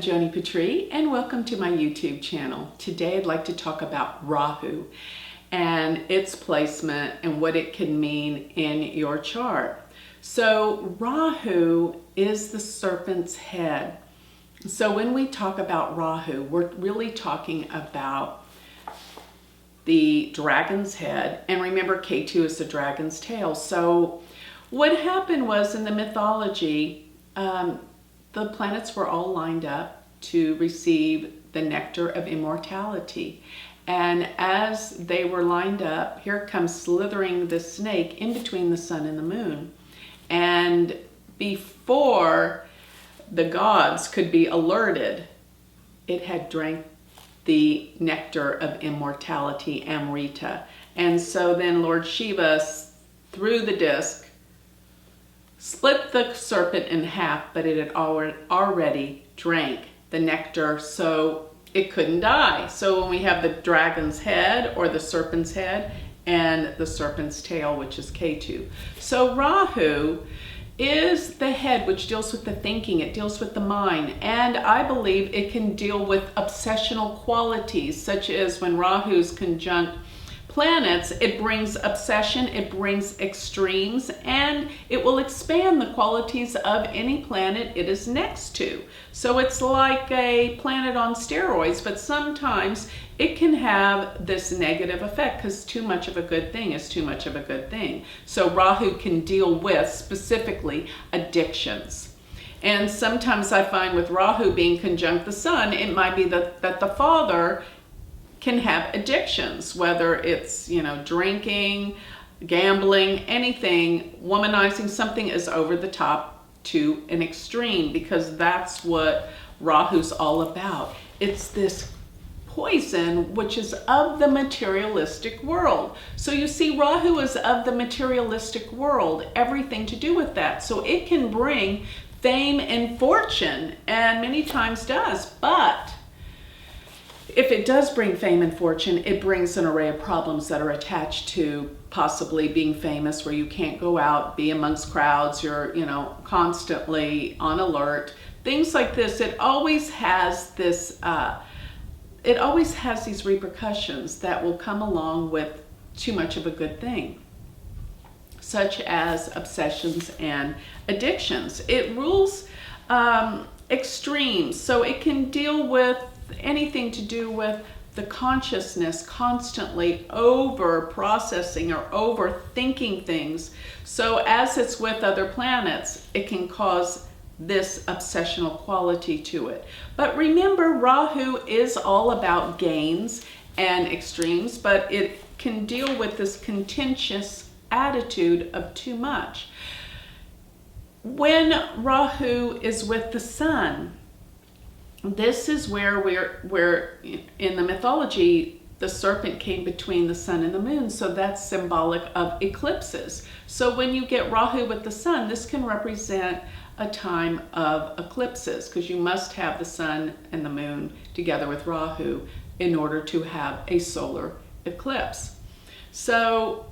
I'm Joni Patry, and welcome to my YouTube channel. Today I'd like to talk about Rahu and its placement and what it can mean in your chart. So Rahu is the serpent's head. So when we talk about Rahu, we're really talking about the dragon's head. And remember, Ketu is the dragon's tail. So what happened was, in the mythology, the planets were all lined up to receive the nectar of immortality. And as they were lined up, here comes slithering the snake in between the sun and the moon. And before the gods could be alerted, it had drank the nectar of immortality, Amrita. And so then Lord Shiva threw the disc, split the serpent in half, but it had already drank the nectar, so it couldn't die. So when we have the dragon's head or the serpent's head and the serpent's tail, which is Ketu. So Rahu is the head, which deals with the thinking, it deals with the mind, and I believe it can deal with obsessional qualities, such as when Rahu's conjunct planets, it brings obsession, it brings extremes, and it will expand the qualities of any planet it is next to. So it's like a planet on steroids, but sometimes it can have this negative effect because too much of a good thing is too much of a good thing. So Rahu can deal with specifically addictions. And sometimes I find with Rahu being conjunct the sun, it might be that the father can have addictions, whether it's, drinking, gambling, anything. Womanizing something is over the top to an extreme, because that's what Rahu's all about. It's this poison which is of the materialistic world. So you see, Rahu is of the materialistic world, everything to do with that. So it can bring fame and fortune, and many times does, but if it does bring fame and fortune, it brings an array of problems that are attached to possibly being famous, where you can't go out, be amongst crowds, you're, constantly on alert, things like this. It always has this, it always has these repercussions that will come along with too much of a good thing, such as obsessions and addictions. It rules extremes, so it can deal with anything to do with the consciousness constantly over processing or overthinking things. So as it's with other planets, it can cause this obsessional quality to it. But remember, Rahu is all about gains and extremes, but it can deal with this contentious attitude of too much. When Rahu is with the sun, this is where we're in the mythology, the serpent came between the sun and the moon, so that's symbolic of eclipses. So when you get Rahu with the sun, this can represent a time of eclipses, because you must have the sun and the moon together with Rahu in order to have a solar eclipse. So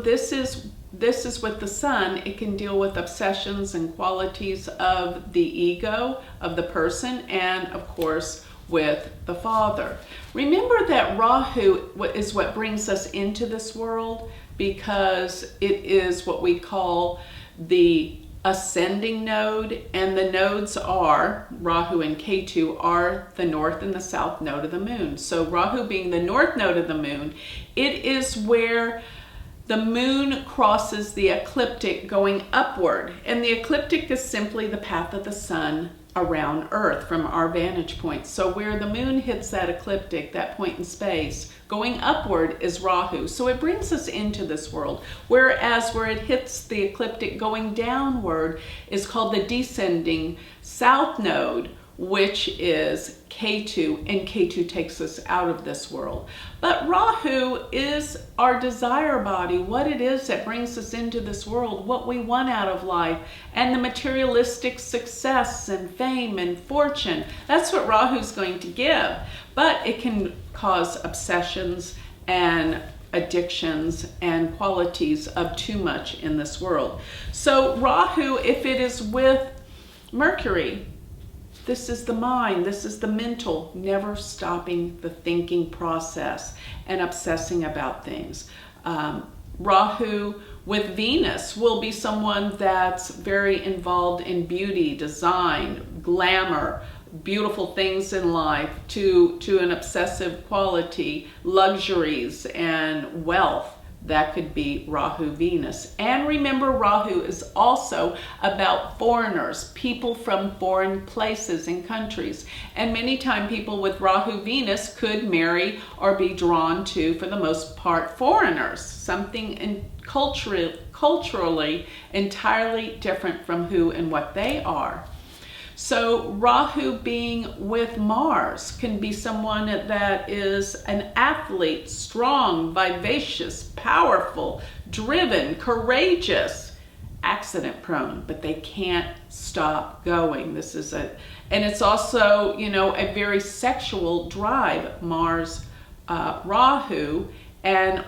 this is with the sun. It can deal with obsessions and qualities of the ego of the person, and of course with the father. Remember that Rahu is what brings us into this world, because it is what we call the ascending node, and the nodes are, Rahu and Ketu are the north and the south node of the moon. So Rahu being the north node of the moon, it is where the moon crosses the ecliptic going upward. And the ecliptic is simply the path of the sun around Earth from our vantage point. So where the moon hits that ecliptic, that point in space, going upward is Rahu. So it brings us into this world. Whereas where it hits the ecliptic going downward is called the descending south node, which is Ketu, and Ketu takes us out of this world. But Rahu is our desire body, what it is that brings us into this world, what we want out of life, and the materialistic success and fame and fortune. That's what Rahu's going to give. But it can cause obsessions and addictions and qualities of too much in this world. So Rahu, if it is with Mercury, This is the mind, this is the mental, never stopping the thinking process and obsessing about things. Rahu with Venus will be someone that's very involved in beauty, design, glamour, beautiful things in life, to an obsessive quality, luxuries and wealth. That could be Rahu Venus. And remember, Rahu is also about foreigners, people from foreign places and countries. And many times people with Rahu Venus could marry or be drawn to, for the most part, foreigners, something culturally entirely different from who and what they are. So Rahu being with Mars can be someone that is an athlete, strong, vivacious, powerful, driven, courageous, accident prone, but they can't stop going. And it's also, a very sexual drive, Mars, Rahu, and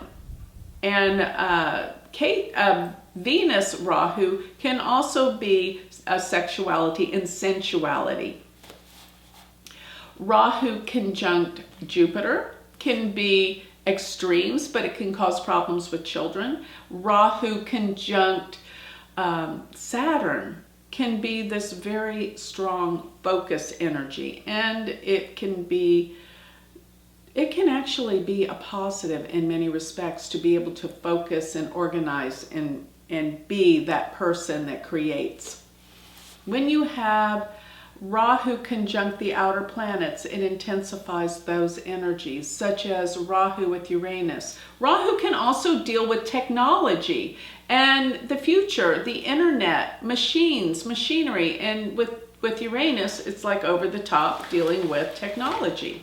Venus Rahu can also be sexuality and sensuality. Rahu conjunct Jupiter can be extremes, but it can cause problems with children. Rahu conjunct Saturn can be this very strong focus energy, and it can actually be a positive in many respects, to be able to focus and organize and be that person that creates. When you have Rahu conjunct the outer planets, it intensifies those energies, such as Rahu with Uranus. Rahu can also deal with technology and the future, the internet, machines, machinery, and with Uranus, it's like over the top dealing with technology.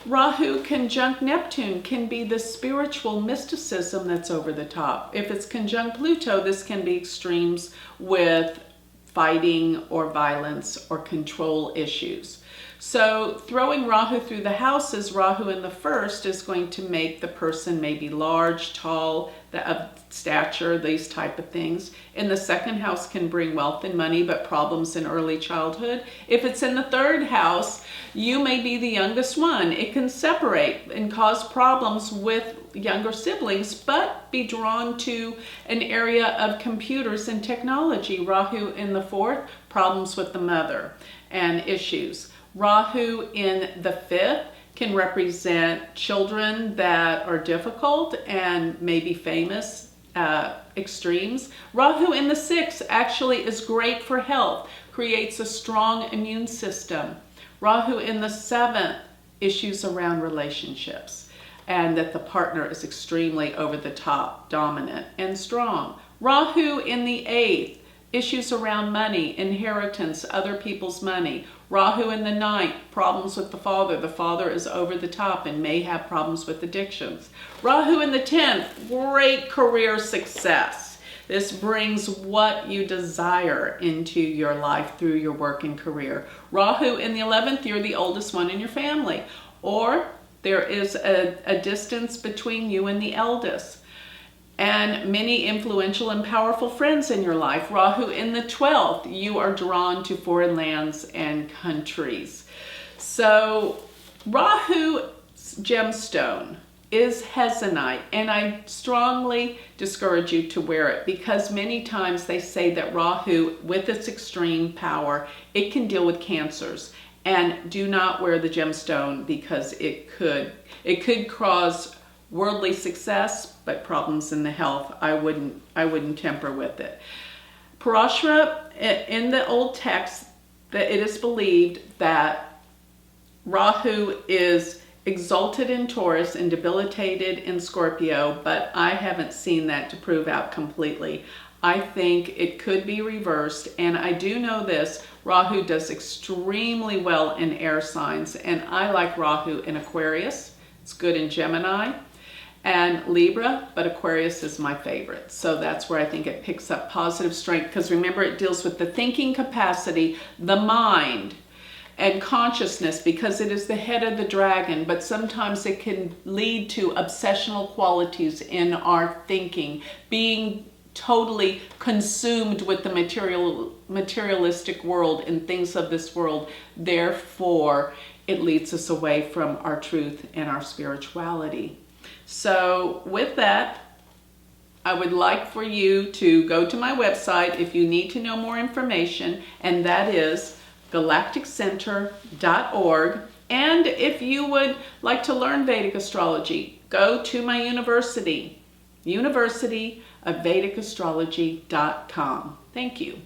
Rahu conjunct Neptune can be the spiritual mysticism that's over the top. If it's conjunct Pluto, this can be extremes with fighting or violence or control issues. So throwing Rahu through the houses, Rahu in the first is going to make the person maybe large, tall, of stature, these type of things. In the second house can bring wealth and money, but problems in early childhood. If it's in the third house, you may be the youngest one. It can separate and cause problems with younger siblings, but be drawn to an area of computers and technology. Rahu in the fourth, problems with the mother and issues. Rahu in the fifth can represent children that are difficult and maybe famous, extremes. Rahu in the sixth actually is great for health, creates a strong immune system. Rahu in the seventh, issues around relationships, and that the partner is extremely over the top, dominant, and strong. Rahu in the eighth, issues around money, inheritance, other people's money. Rahu in the ninth, problems with the father. The father is over the top and may have problems with addictions. Rahu in the 10th, great career success. This brings what you desire into your life through your work and career. Rahu in the 11th, you're the oldest one in your family, or there is a distance between you and the eldest. And many influential and powerful friends in your life. Rahu in the 12th, you are drawn to foreign lands and countries. So Rahu's gemstone is hezonite, and I strongly discourage you to wear it, because many times they say that Rahu, with its extreme power, it can deal with cancers. And do not wear the gemstone, because it could cause worldly success, but problems in the health. I wouldn't temper with it. Parashara, in the old text, that it is believed that Rahu is exalted in Taurus and debilitated in Scorpio, but I haven't seen that to prove out completely. I think it could be reversed, and I do know this: Rahu does extremely well in air signs, and I like Rahu in Aquarius. It's good in Gemini and Libra, but Aquarius is my favorite. So that's where I think it picks up positive strength, because remember, it deals with the thinking capacity, the mind, and consciousness, because it is the head of the dragon, but sometimes it can lead to obsessional qualities in our thinking, being totally consumed with the materialistic world and things of this world. Therefore, it leads us away from our truth and our spirituality. So with that, I would like for you to go to my website if you need to know more information, and that is galacticcenter.org. And if you would like to learn Vedic astrology, go to my university, University of Vedic Astrology.com. Thank you.